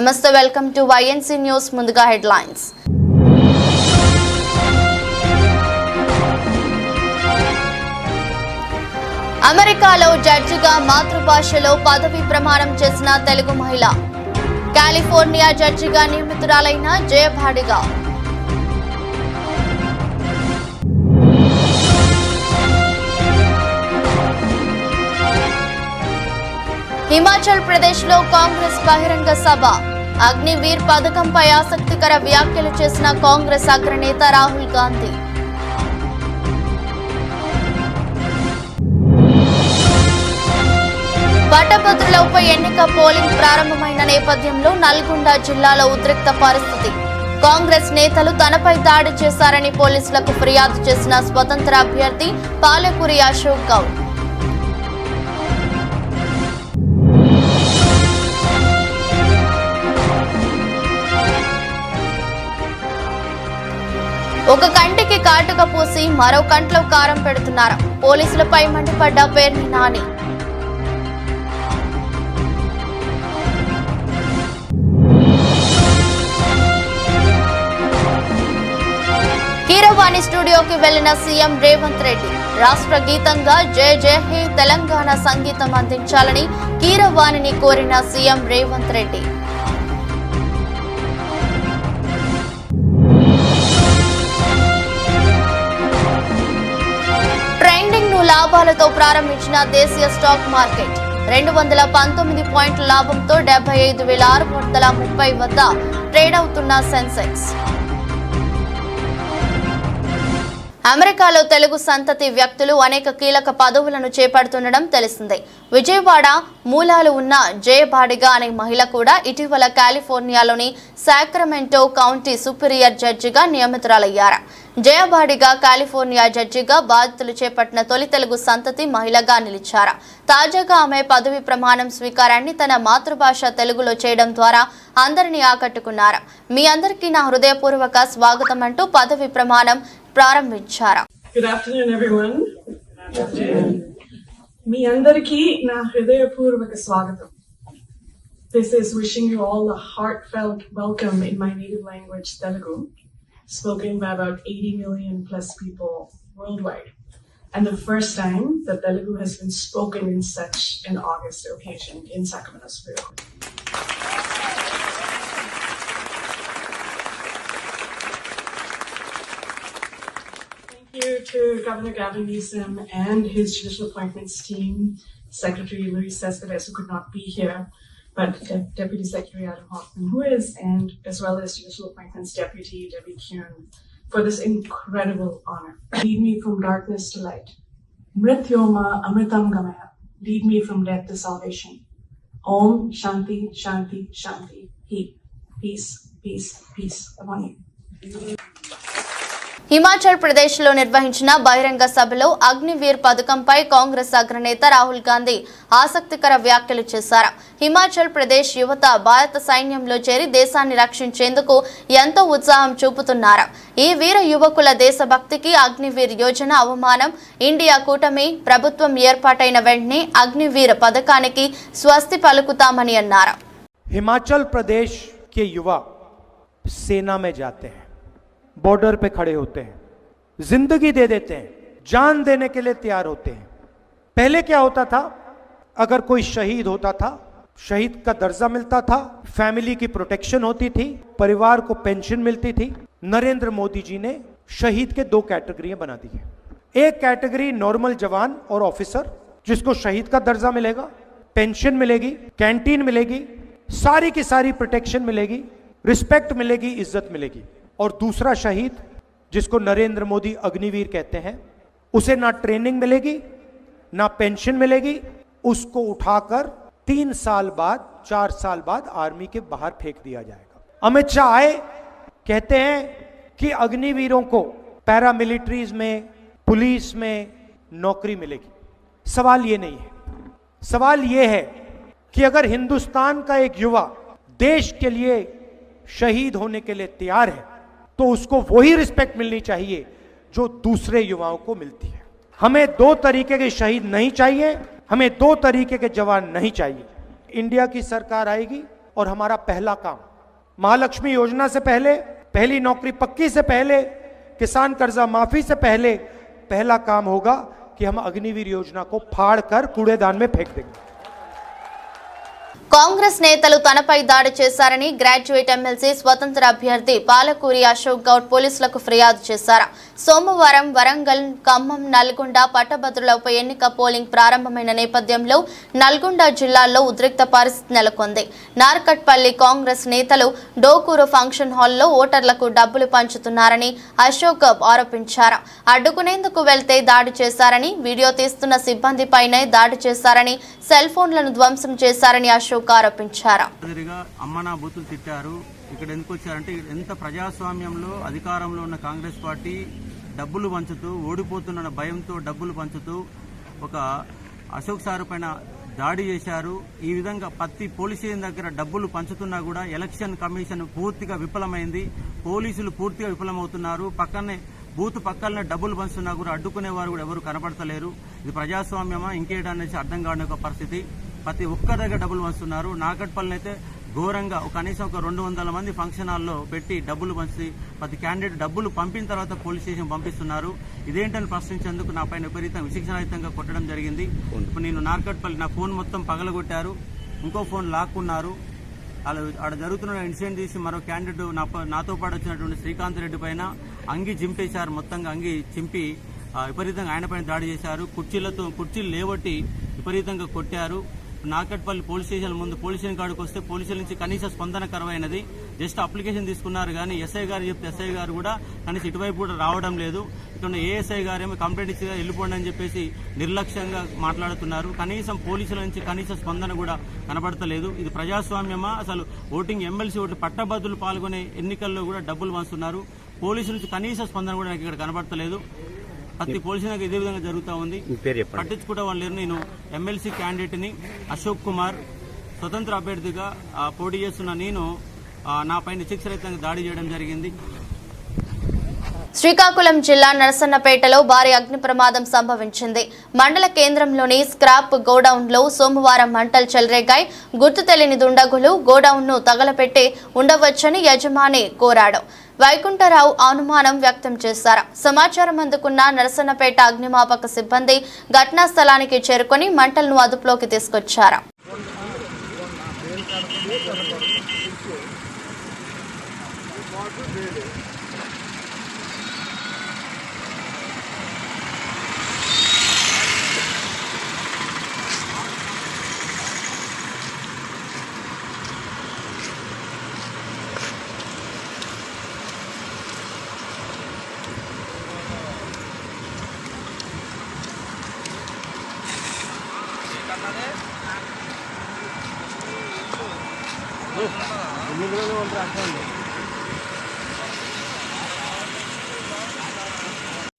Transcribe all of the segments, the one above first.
నమస్తే, welcome to YNC news. ముందుగా headlines. అమెరికాలో జడ్జిగా మాతృభాషలో పదవి ప్రమాణం చేసిన తెలుగు మహిళ. కాలిఫోర్నియా జడ్జిగా నియమితురాలైన జయభాడిగా. హిమాచల్ ప్రదేశ్ లో కాంగ్రెస్ బహిరంగ సభ. అగ్నివీర్ పథకంపై ఆసక్తికర వ్యాఖ్యలు చేసిన కాంగ్రెస్ అగ్రనేత రాహుల్ గాంధీ. పట్టభద్రుల ఉప ఎన్నిక పోలింగ్ ప్రారంభమైన నేపథ్యంలో నల్గొండ జిల్లాలో ఉద్రిక్త పరిస్థితి. కాంగ్రెస్ నేతలు తనపై దాడి చేశారని పోలీసులకు ఫిర్యాదు చేసిన స్వతంత్ర అభ్యర్థి పాలెకూరి అశోక్ గౌడ్. ఒక కంటికి కాటుక పూసి మరో కంట్లో కారం పెడుతున్నారు. పోలీసులపై మండిపడ్డ పేర్ని నాని. కీరవాణి స్టూడియోకి వెళ్లిన సీఎం రేవంత్ రెడ్డి రాష్ట్ర గీతంగా జయ జయ హే తెలంగాణ సంగీతం అందించాలని కీరవాణిని కోరిన సీఎం రేవంత్ రెడ్డి. లాభాలతో ప్రారంభించిన దేశీయ స్టాక్ మార్కెట్ 219 పాయింట్ల లాభంతో 75,630 వద్ద ట్రేడ్ అవుతున్న సెన్సెక్స్. అమెరికాలో తెలుగు సంతతి వ్యక్తులు అనేక కీలక పదవులను చేపడుతుండడం తెలిసిందే. విజయవాడ మూలాలు ఉన్న జయభాడిగా అనే మహిళ కూడా ఇటీవల కాలిఫోర్నియాలోని సాక్రమెంటో కౌంటీ సుపీరియర్ జడ్జిగా నియమితురాలయ్యారు. జయభాడిగా కాలిఫోర్నియా జడ్జిగా బాధ్యతలు చేపట్టిన తొలి తెలుగు సంతతి మహిళగా నిలిచారు. తాజాగా ఆమె పదవి ప్రమాణం స్వీకారాన్ని తన మాతృభాష తెలుగులో చేయడం ద్వారా అందరినీ ఆకట్టుకున్నారు. మీ అందరికీ నా హృదయపూర్వక స్వాగతం అంటూ పదవి ప్రమాణం ప్రారంభించారు. Good afternoon, everyone. మీ అందరికీ నా హృదయపూర్వక స్వాగతం. This is wishing you all a heartfelt welcome in my native language, Telugu, spoken by about 80 million plus people worldwide, and the first time that Telugu has been spoken in such an august occasion in Sacramento Superior Court. Thank you to Governor Gavin Newsom and his judicial appointments team, Secretary Luis Cespedes, who could not be here, but Deputy Secretary Adam Hoffman, who is, and as well as Judicial Appointments Deputy Debbie Kuhn, for this incredible honor. Lead me from darkness to light. Mrityoma Amritam Gamaya. Lead me from death to salvation. Om Shanti Shanti Shanti. Peace, peace, peace upon you. Himachal Pradesh లో నిర్వహించిన బహిరంగ సభలో అగ్నివీర్ పథకంపై కాంగ్రెస్ అగ్రనేత రాహుల్ గాంధీ ఆసక్తికర వ్యాఖ్యలు చేశారు. హిమాచల్ ప్రదేశ్ యువత భారత సైన్యంలో చేరి దేశాన్ని రక్షించేందుకు ఎంతో ఉత్సాహం చూపుతున్నారు. ఈ వీర యువకుల దేశభక్తికి అగ్నివీర్ యోజన అవమానం. ఇండియా కూటమి ప్రభుత్వం ఏర్పాటైన వెంటనే అగ్నివీర్ పథకానికి స్వస్తి పలుకుతామని అన్నారు. हिमाचल प्रदेश के युवा सेना में जाते हैं, बॉर्डर पे खड़े होते हैं, जिंदगी दे देते हैं, जान देने के लिए तैयार होते हैं. पहले क्या होता था, अगर कोई शहीद होता था, शहीद का दर्जा मिलता था, फैमिली की प्रोटेक्शन होती थी, परिवार को पेंशन मिलती थी. नरेंद्र मोदी जी ने शहीद के 2 कैटेगरियां बना दी है. एक कैटेगरी नॉर्मल जवान और ऑफिसर, जिसको शहीद का दर्जा मिलेगा, पेंशन मिलेगी, कैंटीन मिलेगी, सारी की सारी प्रोटेक्शन मिलेगी, रिस्पेक्ट मिलेगी, इज्जत मिलेगी. और दूसरा शहीद, जिसको नरेंद्र मोदी अग्निवीर कहते हैं, उसे ना ट्रेनिंग मिलेगी, ना पेंशन मिलेगी. उसको उठाकर 3 साल बाद, 4 साल बाद आर्मी के बाहर फेंक दिया जाएगा. अमित शाह आए, कहते हैं कि अग्निवीरों को पैरामिलिट्रीज में, पुलिस में नौकरी मिलेगी. सवाल ये नहीं है. सवाल ये है कि अगर हिंदुस्तान का एक युवा देश के लिए शहीद होने के लिए तैयार है, तो उसको वही रिस्पेक्ट मिलनी चाहिए जो दूसरे युवाओं को मिलती है. हमें 2 तरीके के शहीद नहीं चाहिए, हमें 2 तरीके के जवान नहीं चाहिए. इंडिया की सरकार आएगी, और हमारा पहला काम महालक्ष्मी योजना से पहले, पहली नौकरी पक्की से पहले, किसान कर्जा माफी से पहले पहला काम होगा कि हम अग्निवीर योजना को फाड़ कर कूड़ेदान में फेंक देंगे। కాంగ్రెస్ నేతలు తనపై దాడి చేశారని గ్రాడ్యుయేట్ ఎమ్మెల్సీ స్వతంత్ర అభ్యర్థి పాలకూరి అశోక్ గౌడ్ పోలీసులకు ఫిర్యాదు చేశారు. సోమవారం వరంగల్, ఖమ్మం, నల్గొండ పట్టభద్రుల ఉప ఎన్నిక పోలింగ్ ప్రారంభమైన నేపథ్యంలో నల్గొండ జిల్లాలో ఉద్రిక్త పరిస్థితి నెలకొంది. నార్కట్పల్లి కాంగ్రెస్ నేతలు డోకూరు ఫంక్షన్ హాల్లో ఓటర్లకు డబ్బులు పంచుతున్నారని అశోక్ ఆరోపించారు. అడ్డుకునేందుకు వెళ్తే దాడి చేశారని, వీడియో తీస్తున్న సిబ్బందిపైనే దాడి చేశారని, సెల్ ఫోన్లను ధ్వంసం చేశారని అశోక్ ఆరోపించారు. అమ్మనా బూతులు తిట్టారు. ఇక్కడ ఎందుకు వచ్చారంటే ఎంత ప్రజాస్వామ్యంలో అధికారంలో ఉన్న కాంగ్రెస్ పార్టీ డబ్బులు పంచుతూ, ఓడిపోతున్న భయంతో డబ్బులు పంచుతూ ఒక అశోక్ సార్ పైన దాడి చేశారు. ఈ విధంగా ప్రతి పోలీస్ స్టేషన్ దగ్గర డబ్బులు పంచుతున్నా కూడా ఎలక్షన్ కమిషన్ పూర్తిగా విఫలమైంది. పోలీసులు పూర్తిగా విఫలమవుతున్నారు. పక్కనే బూత్ పక్కనే డబ్బులు పంచుతున్నా కూడా అడ్డుకునే వారు కూడా ఎవరు కనపడతలేరు. ఇది ప్రజాస్వామ్యమా ఇంకేటనేసి అర్థం కాని ఒక పరిస్థితి. ప్రతి ఒక్కరి దగ్గర డబ్బులు పంచుతున్నారు. నాగట్పల్లి అయితే ఘోరంగా కనీసం ఒక 200 మంది ఫంక్షన్ హాల్లో పెట్టి డబ్బులు పంచి ప్రతి క్యాండిడేట్ డబ్బులు పంపిన తర్వాత పోలీస్ స్టేషన్ పంపిస్తున్నారు. ఇదేంటని ప్రశ్నించేందుకు నా పైన విపరీతం విశిక్షణాయుతంగా కొట్టడం జరిగింది. ఇప్పుడు నేను నార్కట్పల్లి నా ఫోన్ మొత్తం పగలగొట్టారు. ఇంకో ఫోన్ లాక్కున్నారు. ఆడ జరుగుతున్న ఇన్సిడెంట్ తీసి మరో క్యాండిడేట్ నాతో పాటు వచ్చినటువంటి శ్రీకాంత్ రెడ్డి పైన అంగి చింపేశారు. మొత్తంగా అంగి చింపి విపరీతంగా ఆయన పైన దాడి చేశారు. కుర్చీలు లేవట్టి విపరీతంగా కొట్టారు. నార్కట్పల్లి పోలీస్ స్టేషన్ ముందు పోలీస్ స్టేషన్ కాడికి వస్తే పోలీసుల నుంచి కనీస స్పందన కరువైనది. జస్ట్ అప్లికేషన్ తీసుకున్నారు కానీ ఎస్ఐ గారు చెప్తే ఎస్ఐ గారు కూడా కనీసం ఇటువైపు కూడా రావడం లేదు. ఇక్కడ ఏఎస్ఐ గారేమో కంప్లైంట్ ఇచ్చి వెళ్ళిపోండి అని చెప్పేసి నిర్లక్ష్యంగా మాట్లాడుతున్నారు. కనీసం పోలీసుల నుంచి కనీస స్పందన కూడా కనబడతలేదు. ఇది ప్రజాస్వామ్యమా? అసలు ఓటింగ్ ఎమ్మెల్సీ ఓట్లు పట్టభద్రులు పాల్గొనే ఎన్నికల్లో కూడా డబ్బులు పంచుతున్నారు. పోలీసుల నుంచి కనీస స్పందన కూడా నాకు ఇక్కడ కనబడతలేదు. ప్రతి పోలీసులకు ఇదే విధంగా జరుగుతూ ఉంది. పట్టించుకుంటే వాళ్ళు లేరు. నేను ఎమ్మెల్సీ క్యాండిడేట్ ని అశోక్ కుమార్, స్వతంత్ర అభ్యర్థిగా పోటీ చేస్తున్న నేను నా పైన నిశ్చిక్షరహితంగా దాడి చేయడం జరిగింది. శ్రీకాకుళం జిల్లా నరసన్నపేటలో భారీ అగ్ని ప్రమాదం సంభవించింది. మండల కేంద్రంలోని స్క్రాప్ గోడౌన్లో సోమవారం మంటలు చెలరేగాయి. గుర్తు తెలియని దుండగులు గోడౌన్ను తగలపెట్టి ఉండవచ్చని యజమాని కోరాడు. వైకుంఠరావు అనుమానం వ్యక్తం చేశారు. సమాచారం అందుకున్న నరసన్నపేట అగ్నిమాపక సిబ్బంది ఘటనా స్థలానికి చేరుకొని మంటలను అదుపులోకి తీసుకొచ్చారు.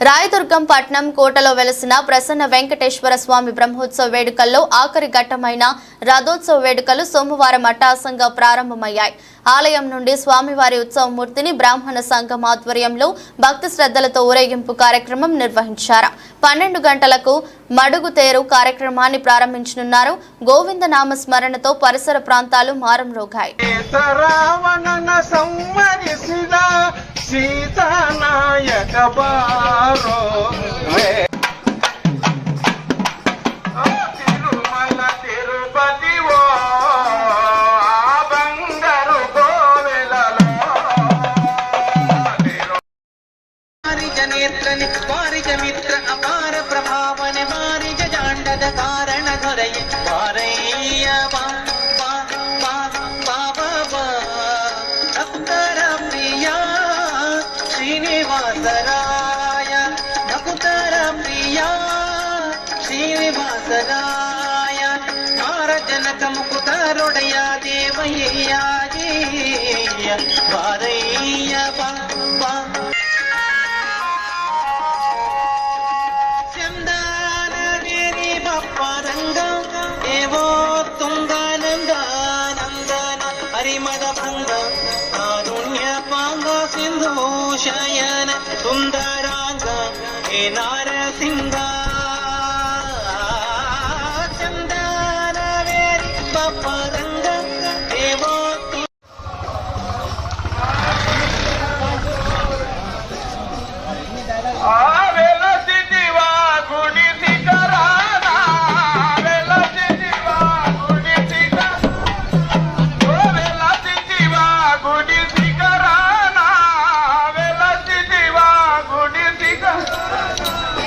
రాయదుర్గం పట్నం కోటలో వెలసిన ప్రసన్న వెంకటేశ్వర స్వామి బ్రహ్మోత్సవ వేడుకల్లో ఆఖరి ఘట్టమైన రథోత్సవ వేడుకలు సోమవారం అట్టహాసంగా ప్రారంభమయ్యాయి. ఆలయం నుండి స్వామివారి ఉత్సవమూర్తిని బ్రాహ్మణ సంఘం ఆధ్వర్యంలో భక్తి శ్రద్ధలతో ఊరేగింపు కార్యక్రమం నిర్వహించారు. 12 గంటలకు మడుగుతేరు కార్యక్రమాన్ని ప్రారంభించనున్నారు. గోవింద నామ స్మరణతో పరిసర ప్రాంతాలు మారంరోగాయి. వారిజ మిత్ర అపార ప్రభావన వారిజ జాండద కారణ ధరయ వారయ్య నకుతర ప్రియ శ్రీనివాసరాయ నకుతర ప్రియ శ్రీనివాసరాయ నారజనక ముకుతరుడయ దేవయ్య వారయ్య ఏవో తుంగానందానందన హరిమద భంగ కారుణ్య పాంగ సింధు శయన సుందరాంగ హే నారసింగ చందన వేరి బపరంగ ఏవో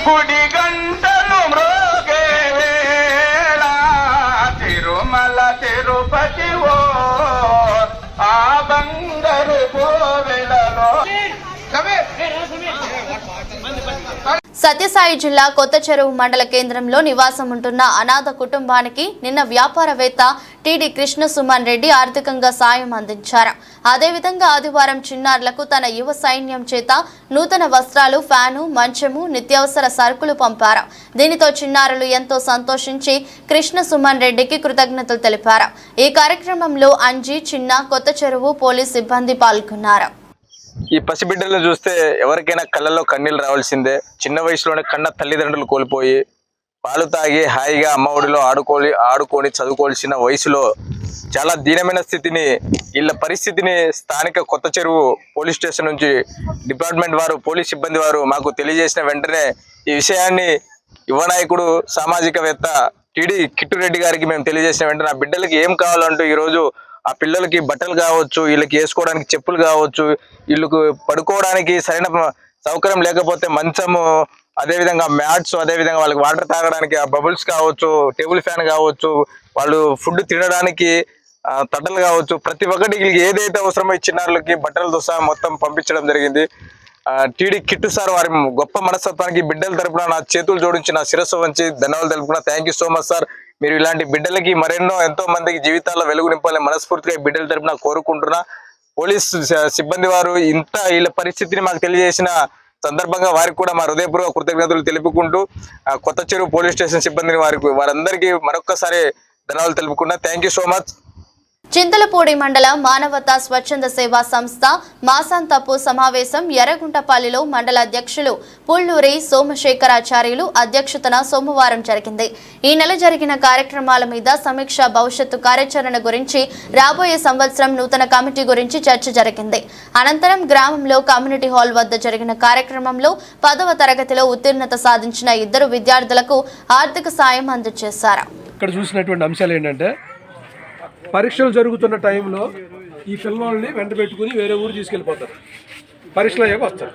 గుడి గంటలు మ్రోగే వేళ తిరుమల తిరుపతి ఓ ఆ బంగారు కోవెలలో సత్యసాయి జిల్లా కొత్త చెరువు మండల కేంద్రంలో నివాసం ఉంటున్న అనాథ కుటుంబానికి నిన్న వ్యాపారవేత్త టీడీ కృష్ణ సుమన్ రెడ్డి ఆర్థికంగా సాయం అందించారు. అదేవిధంగా ఆదివారం చిన్నారులకు తన యువ సైన్యం చేత నూతన వస్త్రాలు, ఫ్యాను, మంచము, నిత్యావసర సరుకులు పంపారు. దీనితో చిన్నారులు ఎంతో సంతోషించి కృష్ణ సుమన్ రెడ్డికి కృతజ్ఞతలు తెలిపారు. ఈ కార్యక్రమంలో అంజీ, చిన్న, కొత్త చెరువు పోలీస్ సిబ్బంది పాల్గొన్నారు. ఈ పసిబిడ్డలను చూస్తే ఎవరికైనా కళ్ళల్లో కన్నీళ్ళు రావాల్సిందే. చిన్న వయసులోనే కన్న తల్లిదండ్రులు కోల్పోయి పాలు తాగి హాయిగా అమ్మ ఒడిలో ఆడుకొని చదువుకోవాల్సిన వయసులో చాలా దీనమైన స్థితిని, వీళ్ళ పరిస్థితిని స్థానిక కొత్త చెరువు పోలీస్ స్టేషన్ నుంచి డిపార్ట్మెంట్ వారు, పోలీస్ సిబ్బంది వారు మాకు తెలియజేసిన వెంటనే ఈ విషయాన్ని యువ నాయకుడు, సామాజికవేత్త టీడీ కిట్టురెడ్డి గారికి మేము తెలియజేసిన వెంటనే ఆ బిడ్డలకి ఏం కావాలంటూ ఈరోజు ఆ పిల్లలకి బట్టలు కావచ్చు, వీళ్ళకి వేసుకోవడానికి చెప్పులు కావచ్చు, వీళ్ళకు పడుకోవడానికి సరైన సౌకర్యం లేకపోతే మంచము, అదేవిధంగా మ్యాట్స్, అదేవిధంగా వాళ్ళకి వాటర్ తాగడానికి ఆ బబుల్స్ కావచ్చు, టేబుల్ ఫ్యాన్ కావచ్చు, వాళ్ళు ఫుడ్ తినడానికి తట్టలు కావచ్చు, ప్రతి ఒక్కటి వీళ్ళకి ఏదైతే అవసరమో చిన్నారులకి బట్టలతో సహా మొత్తం పంపించడం జరిగింది. టీడీ కిట్టు సార్ వారి గొప్ప మనస్తత్వానికి బిడ్డల తరపున నా చేతులు జోడించి నా శిరస్సు వంచి ధన్యవాదాలు తెలుపుకున్నా. Thank you so much sir. మీరు ఇలాంటి బిడ్డలకి మరెన్నో ఎంతో మందికి జీవితాల్లో వెలుగు నింపాలని మనస్ఫూర్తిగా బిడ్డల తరపున కోరుకుంటున్నా. పోలీస్ సిబ్బంది వారు ఇంత వీళ్ళ పరిస్థితిని మాకు తెలియజేసిన సందర్భంగా వారికి కూడా మా హృదయపూర్వక కృతజ్ఞతలు తెలుపుకుంటూ కొత్త చెరువు పోలీస్ స్టేషన్ సిబ్బందిని వారందరికీ మరొక్కసారి ధన్యవాదాలు తెలుపుకున్నా. Thank you so much. Chintalapudi మండల మానవతా స్వచ్ఛంద సేవా సంస్థ మాసాంతపు సమావేశం ఎర్రగుంటపల్లిలో మండల అధ్యక్షులు పుల్లూరి సోమశేఖరాచార్యులు అధ్యక్షతన సోమవారం జరిగింది. ఈ నెల జరిగిన కార్యక్రమాల మీద సమీక్ష, భవిష్యత్తు కార్యాచరణ గురించి, రాబోయే సంవత్సరం నూతన కమిటీ గురించి చర్చ జరిగింది. అనంతరం గ్రామంలో కమ్యూనిటీ హాల్ వద్ద జరిగిన కార్యక్రమంలో 10వ తరగతిలో ఉత్తీర్ణత సాధించిన 2 విద్యార్థులకు ఆర్థిక సాయం అందజేశారు. ఇక్కడ చూసినటువంటి అంశాలు ఏంటంటే, పరీక్షలు జరుగుతున్న టైంలో ఈ పిల్లల్ని వెంట పెట్టుకుని వేరే ఊరు తీసుకెళ్ళిపోతారు, పరీక్షలు అయ్యాక వస్తారు.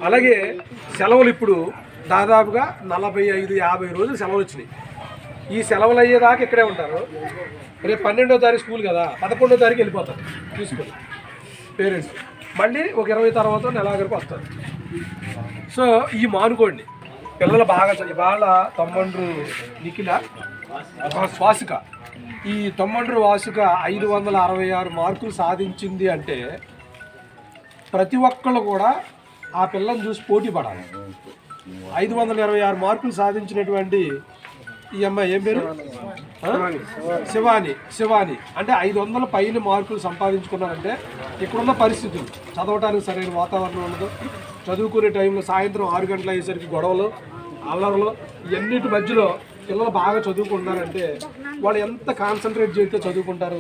అలాగే సెలవులు ఇప్పుడు దాదాపుగా 45-50 రోజులు సెలవులు వచ్చినాయి. ఈ సెలవులు అయ్యేదాకా ఇక్కడే ఉంటారు. రేపు 12వ తారీఖు స్కూల్ కదా, 11వ తారీఖు వెళ్ళిపోతారు తీసుకొని పేరెంట్స్. మళ్ళీ ఒక 20 తర్వాత నెలాఖరికి వస్తారు. సో ఈ మానుకోండి, పిల్లలు బాగా ఇవాళ తమ్మండ్రు నిఖిల శ్వాసిక, ఈ తమ్మండ్రు వాసిక 566 మార్కులు సాధించింది అంటే ప్రతి ఒక్కళ్ళు కూడా ఆ పిల్లని చూసి పోటీ పడాలి. 526 మార్కులు సాధించినటువంటి ఈ అమ్మాయి ఏం పేరు? శివాని అంటే 500 పైన మార్కులు సంపాదించుకున్నారంటే ఇక్కడున్న పరిస్థితులు, చదవటానికి సరైన వాతావరణం ఉండదు, చదువుకునే టైంలో సాయంత్రం 6 గంటల అయ్యేసరికి గొడవలు, అల్లర్లు, ఇవన్నిటి మధ్యలో పిల్లలు బాగా చదువుకుంటున్నారంటే వాళ్ళు ఎంత కాన్సన్ట్రేట్ చేస్తే చదువుకుంటారు.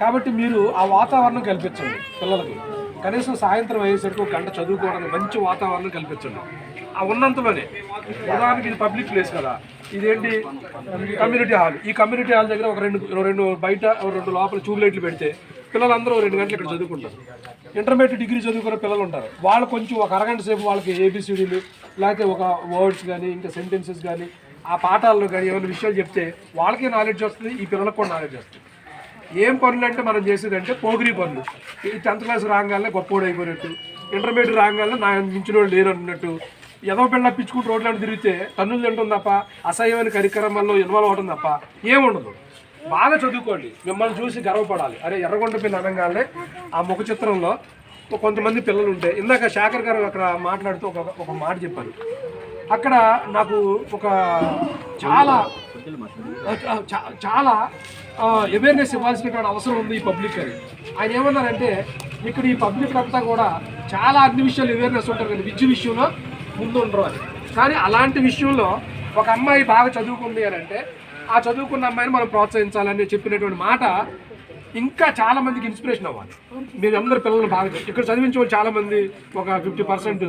కాబట్టి మీరు ఆ వాతావరణం కల్పించండి పిల్లలకి. కనీసం సాయంత్రం అయ్యేసరికి 1 గంట చదువుకోవడానికి మంచి వాతావరణం కల్పించండి. ఆ ఉన్నంతలోనే, ఉదాహరణకి ఇది పబ్లిక్ ప్లేస్ కదా, ఇదేంటి కమ్యూనిటీ హాల్. ఈ కమ్యూనిటీ హాల్ దగ్గర ఒక రెండు బయట 2 లోపల ట్యూబ్ లైట్లు పెడితే పిల్లలందరూ 2 గంటలు ఇక్కడ చదువుకుంటారు. ఇంటర్మీడియట్, డిగ్రీ చదువుకునే పిల్లలు ఉంటారు, వాళ్ళు కొంచెం ఒక అరగంట సేపు వాళ్ళకి ఏబిసిడీలు, లేకపోతే ఒక వర్డ్స్ కానీ ఇంకా సెంటెన్సెస్ కానీ ఆ పాఠాల్లో కానీ ఏమైనా విషయాలు చెప్తే వాళ్ళకి నాలెడ్జ్ వస్తుంది, ఈ పిల్లలకు కూడా నాలెడ్జ్ వస్తుంది. ఏం పనులు అంటే మనం చేసేదంటే పోగిరి పనులు. ఈ 10th క్లాస్ రాగానే గొప్పోడు అయిపోయినట్టు, ఇంటర్మీడియట్ రాగానే నా మించిన వాళ్ళు లేరు అన్నట్టు, ఏదో పిల్ల పిచ్చుకుంటూ రోడ్లను తిరిగితే తన్నులు తింటుంది తప్ప అసహ్యమైన కార్యక్రమాల్లో ఇన్వాల్వ్ అవడం తప్ప ఏముండదు. బాగా చదువుకోండి, మిమ్మల్ని చూసి గర్వపడాలి. అరే ఎర్రగొండ పిల్ల అనగానే ఆ ముఖ చిత్రంలో కొంతమంది పిల్లలు ఉంటే, ఇందాక శేఖర్ గారు అక్కడ మాట్లాడుతూ ఒక మాట చెప్పారు. అక్కడ నాకు ఒక చాలా అవేర్నెస్ ఇవ్వాల్సినటువంటి అవసరం ఉంది ఈ పబ్లిక్ అని. ఆయన ఏమన్నారంటే, ఇక్కడ ఈ పబ్లిక్ అంతా కూడా చాలా అన్ని విషయాలు అవేర్నెస్ ఉంటారు కానీ విద్య విషయంలో ముందు ఉండరు అని. కానీ అలాంటి విషయంలో ఒక అమ్మాయి బాగా చదువుకుంది అని అంటే ఆ చదువుకున్న అమ్మాయిని మనం ప్రోత్సహించాలని చెప్పినటువంటి మాట ఇంకా చాలా మందికి ఇన్స్పిరేషన్ అవ్వాలి. మీరు అందరు పిల్లల్ని బాగా ఇక్కడ చదివించే వాళ్ళు చాలామంది, ఒక 50%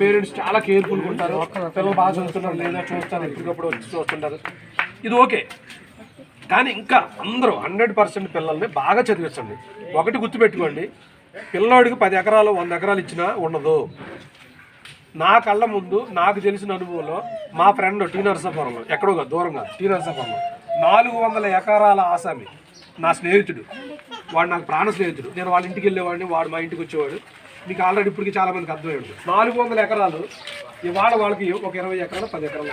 పేరెంట్స్ చాలా కేర్ఫుల్గా ఉంటారు. పిల్లలు బాగా చదువుతున్నారు లేదా చూస్తారు, ఎప్పటికప్పుడు వచ్చి చూస్తుంటారు, ఇది ఓకే. కానీ ఇంకా అందరూ 100% పిల్లల్ని బాగా చదివించండి. ఒకటి గుర్తుపెట్టుకోండి, పిల్లవాడికి 10 ఎకరాలు 100 ఎకరాలు ఇచ్చినా ఉండదు. నా కళ్ళ ముందు నాకు తెలిసిన అనుభవంలో మా ఫ్రెండ్ టీ నరసాపురంలో, ఎక్కడో దూరంగా టీ నరసాపురంలో 400 ఎకరాల ఆసామి నా స్నేహితుడు, వాడు నాకు ప్రాణ స్నేహితుడు. నేను వాళ్ళ ఇంటికి వెళ్ళేవాడిని, వాడు మా ఇంటికి వచ్చేవాడు. మీకు ఆల్రెడీ ఇప్పటికి చాలా మందికి అర్థమయ్యాడు. 400 ఎకరాలు ఇవాళ వాళ్ళకి ఒక 20 ఎకరాలు 10 ఎకరాలు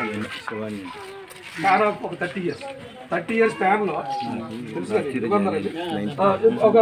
చాలా ఒక 30 ఇయర్స్ స్పాన్లో ఒక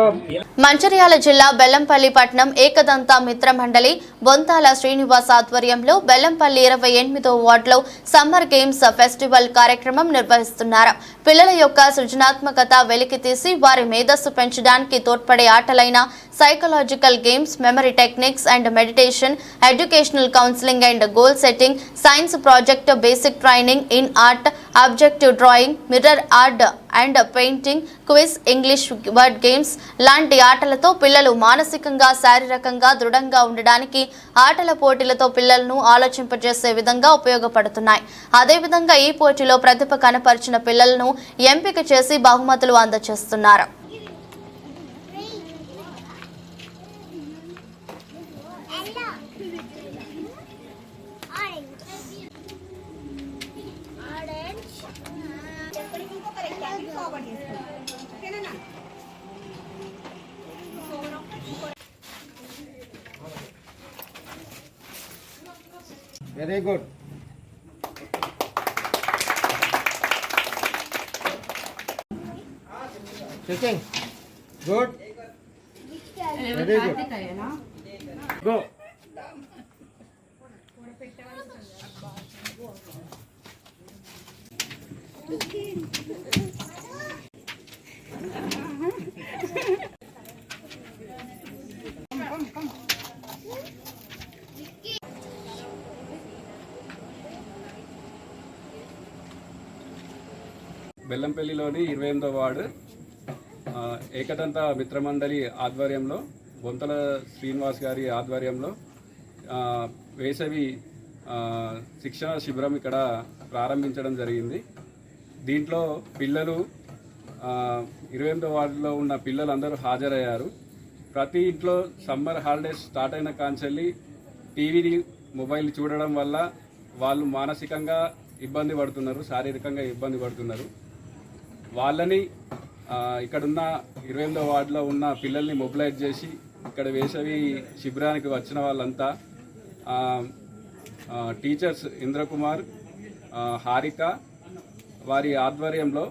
మంచిర్యాల జిల్లా బెల్లంపల్లి పట్టణం ఏకదంత మిత్ర మండలి బొంతాల శ్రీనివాస్ ఆధ్వర్యంలో బెల్లంపల్లి 28వ వార్డులో సమ్మర్ గేమ్స్ ఫెస్టివల్ కార్యక్రమం నిర్వహిస్తున్నారు. పిల్లల యొక్క సృజనాత్మకత వెలికితీసి వారి మేధస్సు పెంచడానికి తోడ్పడే ఆటలైన psychological games, memory techniques and meditation, educational counselling and goal setting, science project, basic training in art, objective drawing, mirror art and painting, quiz, English word games లాంటి ఆటలతో పిల్లలు మానసికంగా, శారీరకంగా దృఢంగా ఉండడానికి ఆటల పోటీలతో పిల్లలను ఆలోచింపజేసే విధంగా ఉపయోగపడుతున్నాయి. అదేవిధంగా ఈ పోటీలో ప్రతిభ కనపరిచిన పిల్లలను ఎంపిక చేసి బహుమతులు అందజేస్తున్నారు. Very good. Sitting. Good. Very good. Go. బెల్లంపల్లిలోని 28వ వార్డు ఏకదంత మిత్రమండలి ఆధ్వర్యంలో, బొంతల శ్రీనివాస్ గారి ఆధ్వర్యంలో వేసవి శిక్షణ శిబిరం ఇక్కడ ప్రారంభించడం జరిగింది. దీంట్లో పిల్లలు 28వ వార్డులో ఉన్న పిల్లలందరూ హాజరయ్యారు. ప్రతి ఇంట్లో సమ్మర్ హాలిడేస్ స్టార్ట్ అయిన కాంచెల్లి టీవీని, మొబైల్ చూడడం వల్ల వాళ్ళు మానసికంగా ఇబ్బంది పడుతున్నారు, శారీరకంగా ఇబ్బంది పడుతున్నారు. వాళ్ళని ఇక్కడున్న 28వ వార్డులో ఉన్న పిల్లల్ని మొబిలైజ్ చేసి ఇక్కడ వేసవి శిబిరానికి వచ్చిన వాళ్ళంతా టీచర్స్ ఇంద్రకుమార్, హారిక వారి ఆధ్వర్యంలో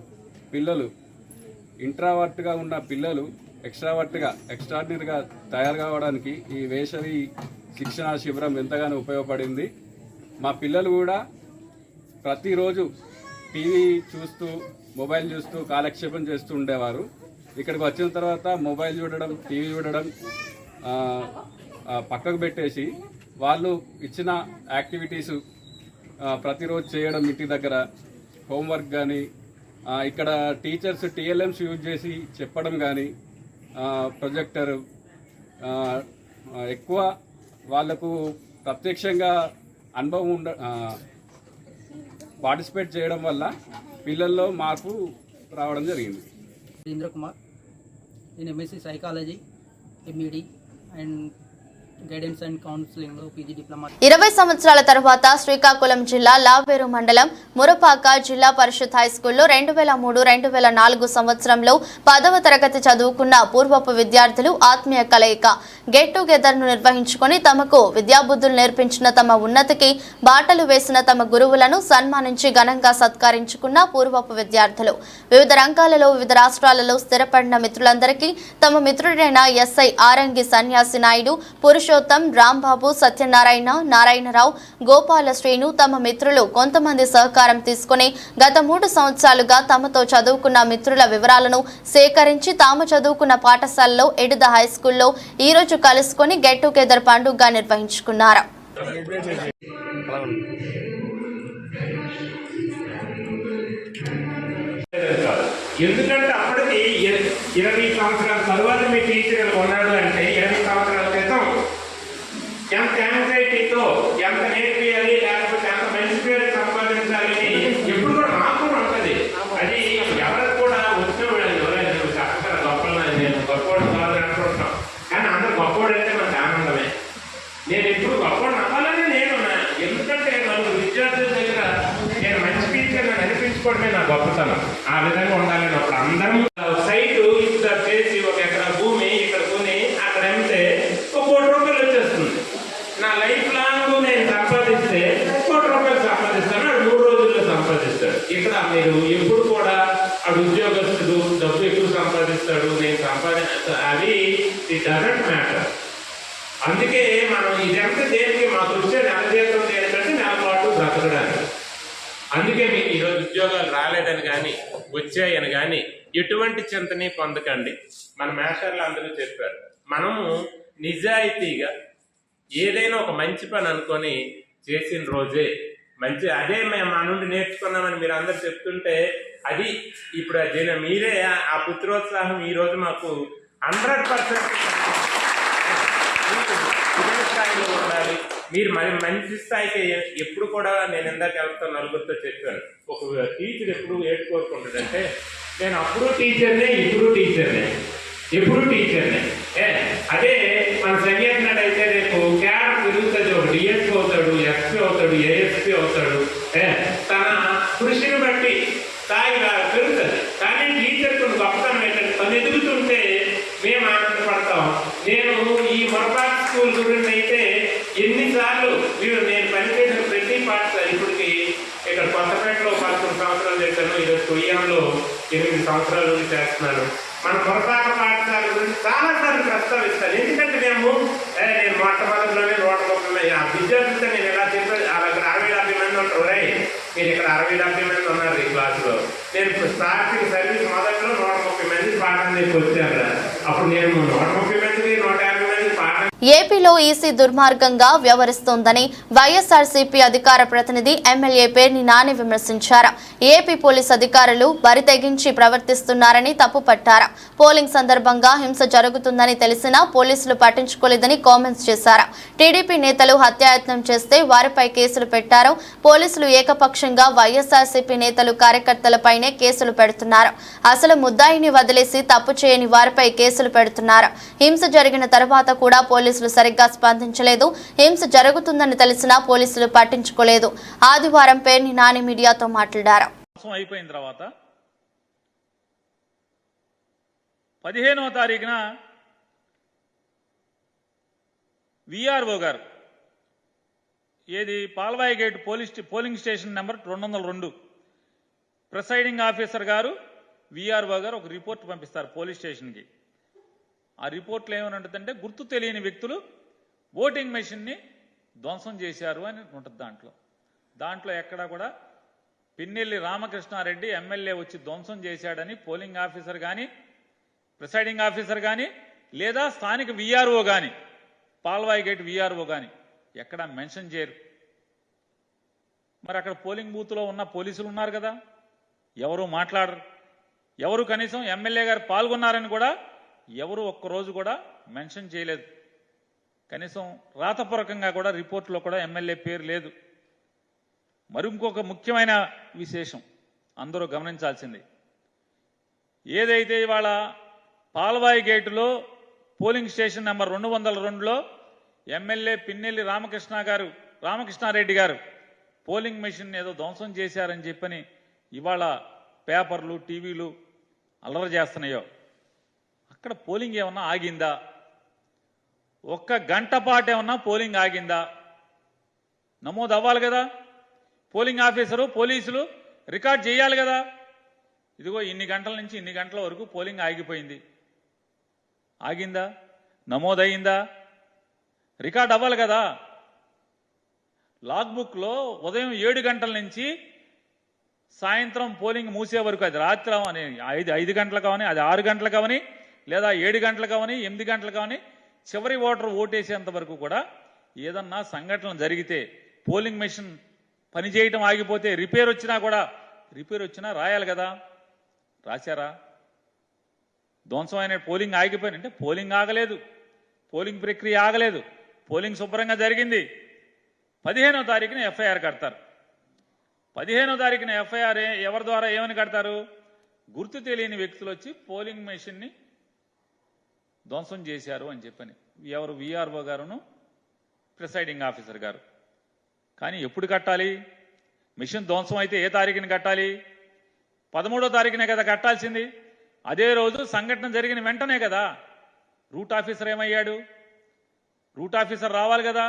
పిల్లలు ఇంట్రావర్ట్గా ఉన్న పిల్లలు ఎక్స్ట్రాడినరీగా తయారు కావడానికి ఈ వేసవి శిక్షణా శిబిరం ఎంతగానో ఉపయోగపడింది. మా పిల్లలు కూడా ప్రతిరోజు టీవీ చూస్తూ, మొబైల్ చూస్తూ కాలక్షేపం చేస్తూ ఉండేవారు. ఇక్కడికి వచ్చిన తర్వాత మొబైల్ చూడడం, టీవీ చూడడం పక్కకు పెట్టేసి వాళ్ళు ఇచ్చిన యాక్టివిటీసు ప్రతిరోజు చేయడం, ఇంటి దగ్గర హోంవర్క్ కానీ, ఇక్కడ టీచర్స్ టీఎల్ఎంస్ యూజ్ చేసి చెప్పడం కానీ, ప్రొజెక్టర్ ఎక్కువ వాళ్లకు ప్రత్యక్షంగా అనుభవం పార్టిసిపేట్ చేయడం వల్ల పిల్లల్లో మార్పు రావడం జరిగింది. ఇంద్రకుమార్, నేను MSc psychology, MEd and guidance and కౌన్సిలింగ్లో పీజీ డిప్లొమా. 20 సంవత్సరాల తర్వాత శ్రీకాకుళం జిల్లా లావేరు మండలం మురపాక జిల్లా పరిషత్ హైస్కూల్లో 2003-2004 సంవత్సరంలో 10వ తరగతి చదువుకున్న పూర్వపు విద్యార్థులు ఆత్మీయ కలయిక గెట్ టుగెదర్ను నిర్వహించుకొని తమకు విద్యాబుద్ధులు నేర్పించిన, తమ ఉన్నతికి బాటలు వేసిన తమ గురువులను సన్మానించి ఘనంగా సత్కరించుకున్న పూర్వపు విద్యార్థులు. వివిధ రంగాలలో, వివిధ రాష్ట్రాలలో స్థిరపడిన మిత్రులందరికీ తమ మిత్రుడైన ఎస్ఐ ఆరంగి సన్యాసి నాయుడు, పురుషోత్తం, రాంబాబు, సత్యనారాయణ, నారాయణరావు, గోపాల శ్రీను తమ మిత్రులు కొంతమంది సహకారం తీసుకుని గత 3 సంవత్సరాలుగా తమతో చదువుకున్న మిత్రుల వివరాలను సేకరించి తాము చదువుకున్న పాఠశాలలో ఎడిద హైస్కూల్లో ఈ రోజు కలుసుకొని గెట్ టుగెదర్ పండుగగా నిర్వహించుకున్నారు. ఎందుకంటే అప్పటికి 20 సంవత్సరాల తరువాత మీ టీచర్ ఉన్నాడు అంటే 20 సంవత్సరాల క్రితం ఎంత యాంగ్జైటీతో ఎంత నేర్పియాలి, లేకపోతే ఎంత మంచి పేరు సంపాదించాలని ఎప్పుడు కూడా మాకు ఉంటుంది. అది ఎవరికి కూడా వచ్చిన ఎవరైనా అక్కడ గొప్పలు, నేను గొప్పవాడు కాదు అనుకుంటున్నాం, కానీ అందరూ గొప్పవాడు అంటే మనకు ఆనందమే. నేను ఎప్పుడు గొప్పవాడు అవ్వాలని నేను అది ఇట్ డజంట్ మ్యాటర్. అందుకే మనం ఇదంతా దేనికి మాకు వచ్చే నెల జీతం ఏంటంటే నెల పాటు బ్రతకడానికి. అందుకే మీకు ఈరోజు ఉద్యోగాలు రాలేదని కానీ వచ్చాయని కానీ ఎటువంటి చింతని పొందకండి. మన మేషర్లు అందరూ చెప్పారు, మనము నిజాయితీగా ఏదైనా ఒక మంచి పని అనుకొని చేసిన రోజే మంచి, అదే మేము మా నుండి నేర్చుకున్నామని మీరు అందరు చెప్తుంటే అది ఇప్పుడు దీని మీరే ఆ పుత్రోత్సాహం ఈరోజు మాకు 100% ఇదే స్థాయిలో ఉండాలి. మీరు మరి మంచి స్థాయికి ఎప్పుడు కూడా నేను ఇందాక వెళ్తా నలుగురితో చెప్పాను, ఒక టీచర్ ఎప్పుడు ఏడు కోరుకుంటుందంటే నేను అప్పుడు టీచర్నే ఇప్పుడు టీచర్నే ఎప్పుడు టీచర్నే. అదే మన సన్యాసినాడు అయితే రేపు క్యాడర్ పెరుగుతుంది, ఒక డిఎస్పీ అవుతాడు, ఎస్పీ అవుతాడు, ఏఎస్పీ అవుతాడు. తన కృషిని బట్టి స్థాయి పెరుగుతుంది. కానీ టీచర్ కొన్ని గొప్పతనం ఏంటంటే తను ఎదుగుతుంటే మేము ఆనందపడతాం. నేను ఈ మొరపాటి స్కూల్ గురించి అయితే ఎన్నిసార్లు నేను పనిచేసిన ప్రతి పాఠశాల ఇప్పటికి ఇక్కడ కొత్తపేటలో 11 సంవత్సరాలు చేశాను, ఈరోజు కొయ్యంలో 8 సంవత్సరాల నుండి చేస్తున్నాను. మన పొరపాటు పాఠశాల గురించి చాలాసార్లు ప్రస్తావిస్తాను. ఎందుకంటే నేను మొట్టమొదటిలోనే 130 విద్యార్థులతో నేను ఎలా చెప్పాను, అక్కడ 60-70 మంది ఉంటారు. మీరు ఇక్కడ 60-70 మంది ఉన్నారు ఈ క్లాసులో. నేను స్టార్టింగ్ సర్వీస్ మొదట్లో 130 మంది పాఠం చేసి వచ్చాను. అప్పుడు నేను 130 మందికి 150 మంది పాఠం. ఏపీలో ఈసీ దుర్మార్గంగా వ్యవహరిస్తోందని వైఎస్ఆర్సీపీ అధికార ప్రతినిధి ఎమ్మెల్యే పేర్ని నాని విమర్శించారు. ఏపీ పోలీస్ అధికారులు బరితెగించి ప్రవర్తిస్తున్నారని తప్పుపట్టారు. పోలింగ్ సందర్భంగా హింస జరుగుతుందని తెలిసినా పోలీసులు పట్టించుకోలేదని కామెంట్స్ చేశారు. టీడీపీ నేతలు హత్యాయత్నం చేస్తే వారిపై కేసులు పెట్టారు. పోలీసులు ఏకపక్షంగా వైఎస్ఆర్సీపీ నేతలు కార్యకర్తలపైనే కేసులు పెడుతున్నారు. అసలు ముద్దాయిని వదిలేసి తప్పు చేయని వారిపై కేసులు పెడుతున్నారు. హింస జరిగిన తర్వాత కూడా పోలీసులు సరిగ్గా స్పందించలేదు. హింస జరుగుతుందని తెలిసినా పోలీసులు పట్టించుకోలేదు. ఆదివారం పేర్ని నాని మీడియాతో మాట్లాడారు. అయిపోయిన తర్వాత 15వ తారీఖున విఆర్ఓ గారు ఏది Palvai gate polling station number 202 presiding officer గారు విఆర్ఓ గారు ఒక రిపోర్ట్ పంపిస్తారు పోలీస్ స్టేషన్కి. ఆ రిపోర్ట్లో ఏమనంటుందంటే గుర్తు తెలియని వ్యక్తులు ఓటింగ్ మెషిన్ని ధ్వంసం చేశారు అని ఉంటుంది. దాంట్లో ఎక్కడా కూడా పిన్నెల్లి రామకృష్ణారెడ్డి ఎమ్మెల్యే వచ్చి ధ్వంసం చేశాడని పోలింగ్ ఆఫీసర్ కానీ ప్రిసైడింగ్ ఆఫీసర్ కానీ లేదా స్థానిక విఆర్ఓ కానీ పాల్వాయి గేట్ విఆర్ఓ కానీ ఎక్కడా మెన్షన్ చేయరు. మరి అక్కడ పోలింగ్ బూత్లో ఉన్న పోలీసులు ఉన్నారు కదా, ఎవరు మాట్లాడరు. ఎవరు కనీసం ఎమ్మెల్యే గారు పాల్గొన్నారని కూడా ఎవరు ఒక్కరోజు కూడా మెన్షన్ చేయలేదు. కనీసం రాతపూర్వకంగా కూడా రిపోర్ట్లో కూడా ఎమ్మెల్యే పేరు లేదు. మరి ఇంకొక ముఖ్యమైన విశేషం అందరూ గమనించాల్సింది, ఏదైతే ఇవాళ పాల్వాయి గేటులో పోలింగ్ స్టేషన్ నెంబర్ 202లో ఎమ్మెల్యే పిన్నెల్లి రామకృష్ణారెడ్డి గారు పోలింగ్ మెషిన్ ఏదో ధ్వంసం చేశారని చెప్పని ఇవాళ పేపర్లు టీవీలు అల్లరి చేస్తున్నాయో, అక్కడ పోలింగ్ ఏమన్నా ఆగిందా? ఒక్క గంట పాటు ఏమన్నా పోలింగ్ ఆగిందా? నమోదు అవ్వాలి కదా, పోలింగ్ ఆఫీసరు పోలీసులు రికార్డ్ చేయాలి కదా. ఇదిగో ఇన్ని గంటల నుంచి ఇన్ని గంటల వరకు పోలింగ్ ఆగిపోయింది, ఆగిందా? నమోదయ్యిందా? రికార్డ్ అవ్వాలి కదా. లాగ్బుక్లో ఉదయం 7 గంటల నుంచి సాయంత్రం పోలింగ్ మూసే వరకు, అది రాత్రి అవని 5 గంటలకు అవని, అది 6 గంటలకు అవని, లేదా 7 గంటలకు అవని, 8 గంటలకు అవని, చివరి ఓటర్ ఓటేసేంత వరకు కూడా ఏదన్నా సంఘటన జరిగితే పోలింగ్ మెషిన్ పనిచేయటం ఆగిపోతే రిపేర్ వచ్చినా రాయాలి కదా. రాశారా? ధ్వంసమైన పోలింగ్ ఆగిపోయినంటే పోలింగ్ ఆగలేదు, పోలింగ్ ప్రక్రియ ఆగలేదు, పోలింగ్ శుభ్రంగా జరిగింది. 15వ తారీఖున ఎఫ్ఐఆర్ కడతారు. 15వ తారీఖున ఎఫ్ఐఆర్ ఎవరి ద్వారా ఏమని కడతారు? గుర్తు తెలియని వ్యక్తులు వచ్చి పోలింగ్ మెషిన్ని ధ్వంసం చేశారు అని చెప్పని. ఎవరు? విఆర్ఓ గారును ప్రిసైడింగ్ ఆఫీసర్ గారు. కానీ ఎప్పుడు కట్టాలి? మిషన్ ధ్వంసం అయితే ఏ తారీఖున కట్టాలి? 13వ తారీఖునే కదా కట్టాల్సింది. అదే రోజు సంఘటన జరిగిన వెంటనే కదా. రూట్ ఆఫీసర్ ఏమయ్యాడు? రూట్ ఆఫీసర్ రావాలి కదా.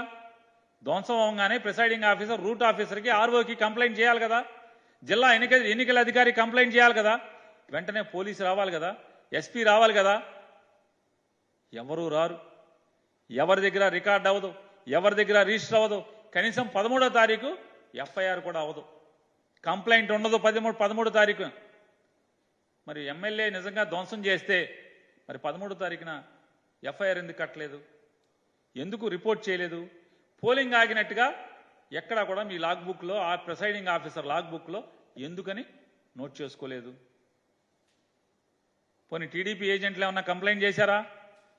ధ్వంసం అవగానే ప్రిసైడింగ్ ఆఫీసర్ రూట్ ఆఫీసర్కి ఆర్ఓకి కంప్లైంట్ చేయాలి కదా. జిల్లా ఎన్నికల అధికారి కంప్లైంట్ చేయాలి కదా. వెంటనే పోలీసు రావాలి కదా, ఎస్పీ రావాలి కదా. ఎవరు రారు, ఎవరి దగ్గర రికార్డ్ అవ్వదు, ఎవరి దగ్గర రిజిస్టర్ అవ్వదు. కనీసం 13వ తారీఖు ఎఫ్ఐఆర్ కూడా అవ్వదు, కంప్లైంట్ ఉండదు 13వ తారీఖు. మరి ఎమ్మెల్యే నిజంగా ధ్వంసం చేస్తే మరి 13వ తారీఖున ఎఫ్ఐఆర్ ఎందుకు కట్టలేదు, ఎందుకు రిపోర్ట్ చేయలేదు? పోలింగ్ ఆగినట్టుగా ఎక్కడా కూడా మీ లాగ్ బుక్లో, ఆ ప్రిసైడింగ్ ఆఫీసర్ లాగ్ బుక్లో ఎందుకని నోట్ చేసుకోలేదు? పోనీ టీడీపీ ఏజెంట్లు ఏమన్నా కంప్లైంట్ చేశారా?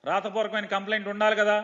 రాతపూర్వకమైన కంప్లైంట్ ఉండాలి కదా.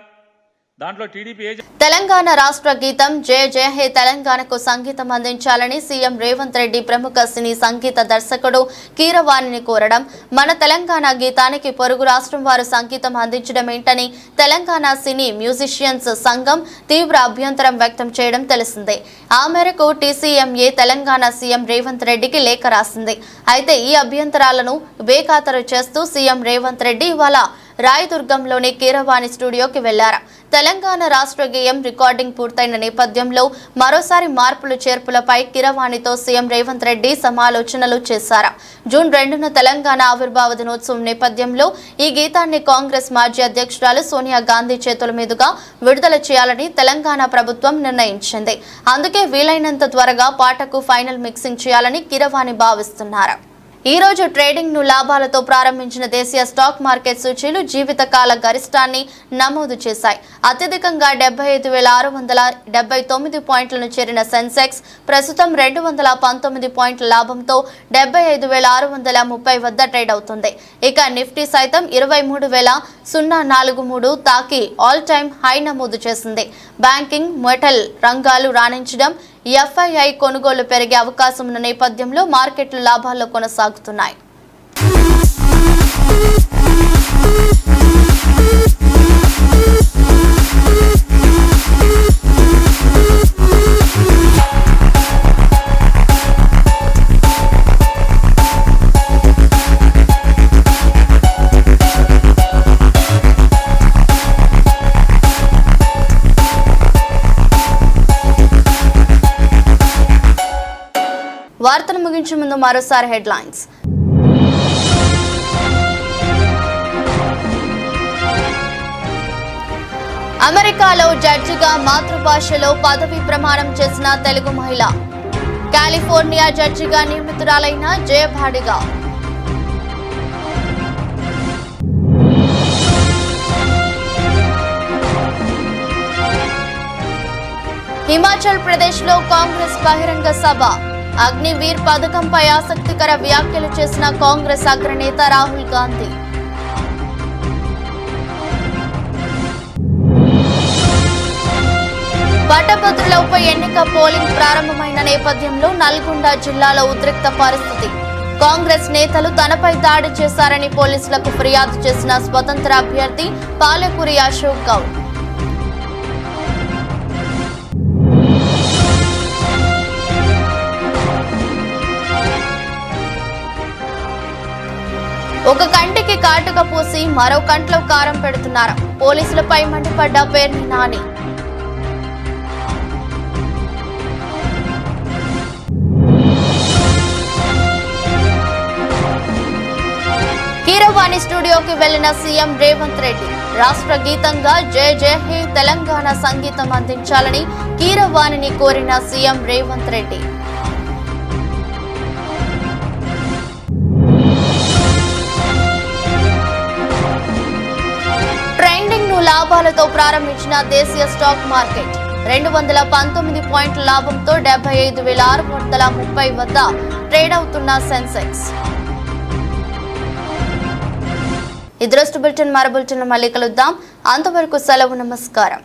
దాంట్లో టీడీపీ ఏజెంట్ తెలంగాణ రాష్ట్ర గీతం జయ జయ హే తెలంగాణకు సంగీతం అందించాలని సీఎం రేవంత్ రెడ్డి ప్రముఖ సినీ సంగీత దర్శకుడు కీరవాణిని కోరడం, మన తెలంగాణ గీతానికి పొరుగు రాష్ట్రం వారు సంగీతం అందించడం ఏంటని తెలంగాణ సినీ మ్యూజిషియన్స్ సంఘం తీవ్ర అభ్యంతరం వ్యక్తం చేయడం తెలిసిందే. ఆ మేరకు టీసీఎంఏ తెలంగాణ సీఎం రేవంత్ రెడ్డికి లేఖ రాసింది. అయితే ఈ అభ్యంతరాలను బేఖాతరు చేస్తూ సీఎం రేవంత్ రెడ్డి ఇవాళ రాయదుర్గంలోని కీరవాణి స్టూడియోకి వెళ్లారు. తెలంగాణ రాష్ట్ర గేయం రికార్డింగ్ పూర్తయిన నేపథ్యంలో మరోసారి మార్పులు చేర్పులపై కీరవాణితో సీఎం రేవంత్ రెడ్డి సమాలోచనలు చేశారు. జూన్ 2న తెలంగాణ ఆవిర్భావ దినోత్సవం నేపథ్యంలో ఈ గీతాన్ని కాంగ్రెస్ మాజీ అధ్యక్షురాలు సోనియా గాంధీ చేతుల మీదుగా విడుదల చేయాలని తెలంగాణ ప్రభుత్వం నిర్ణయించింది. అందుకే వీలైనంత త్వరగా పాటకు ఫైనల్ మిక్సింగ్ చేయాలని కీరవాణి భావిస్తున్నారు. ఈ రోజు ట్రేడింగ్ ను లాభాలతో ప్రారంభించిన దేశీయ స్టాక్ మార్కెట్ సూచీలు జీవితకాల గరిష్టాన్ని నమోదు చేశాయి. అత్యధికంగా 75,679 పాయింట్లను చేరిన సెన్సెక్స్ ప్రస్తుతం 219 పాయింట్ల లాభంతో 75,630 వద్ద ట్రేడ్ అవుతుంది. ఇక నిఫ్టీ సైతం 23,043 తాకి ఆల్ టైమ్ హై నమోదు చేసింది. బ్యాంకింగ్, మెటల్ రంగాలు రాణించడం, ఎఫ్ఐఐ కొనుగోలు పెరిగే అవకాశం ఉన్న నేపథ్యంలో మార్కెట్లు లాభాల్లో కొనసాగుతున్నాయి. వార్తలు ముగించే ముందు మరోసారి హెడ్లైన్స్. అమెరికాలో జడ్జిగా మాతృభాషలో పదవి ప్రమాణం చేసిన తెలుగు మహిళ, కాలిఫోర్నియా జడ్జిగా నియమితురాలైన జయభాడిగా. హిమాచల్ ప్రదేశ్ లో కాంగ్రెస్ బహిరంగ సభ, అగ్నివీర్ పథకంపై ఆసక్తికర వ్యాఖ్యలు చేసిన కాంగ్రెస్ అగ్రనేత రాహుల్ గాంధీ. పట్టభద్రుల ఉప ఎన్నిక పోలింగ్ ప్రారంభమైన నేపథ్యంలో నల్గొండ జిల్లాలో ఉద్రిక్త పరిస్థితి. కాంగ్రెస్ నేతలు తనపై దాడి చేశారని పోలీసులకు ఫిర్యాదు చేసిన స్వతంత్ర అభ్యర్థి పాలకూరి అశోక్ గౌడ్. ఒక కంటికి కాటుక పూసి మరో కంట్లో కారం పెడుతున్నారు. పోలీసులపై మండిపడ్డ పేర్ని నాని. కీరవాణి స్టూడియోకి వెళ్లిన సీఎం రేవంత్ రెడ్డి రాష్ట్ర గీతంగా జయ జయ హే తెలంగాణ సంగీతం అందించాలని కీరవాణిని కోరిన సీఎం రేవంత్ రెడ్డి. ట్రెండింగ్ ను లాభాలతో ప్రారంభించిన దేశీయ స్టాక్ మార్కెట్ 219 పాయింట్ల లాభంతో 75,630 వద్ద ట్రేడ్ అవుతున్న సెన్సెక్స్. ఈ దృష్టి బులెటిన్ మరో బులెటిన్ మళ్ళీ కలుద్దాం. అంతవరకు సెలవు, నమస్కారం.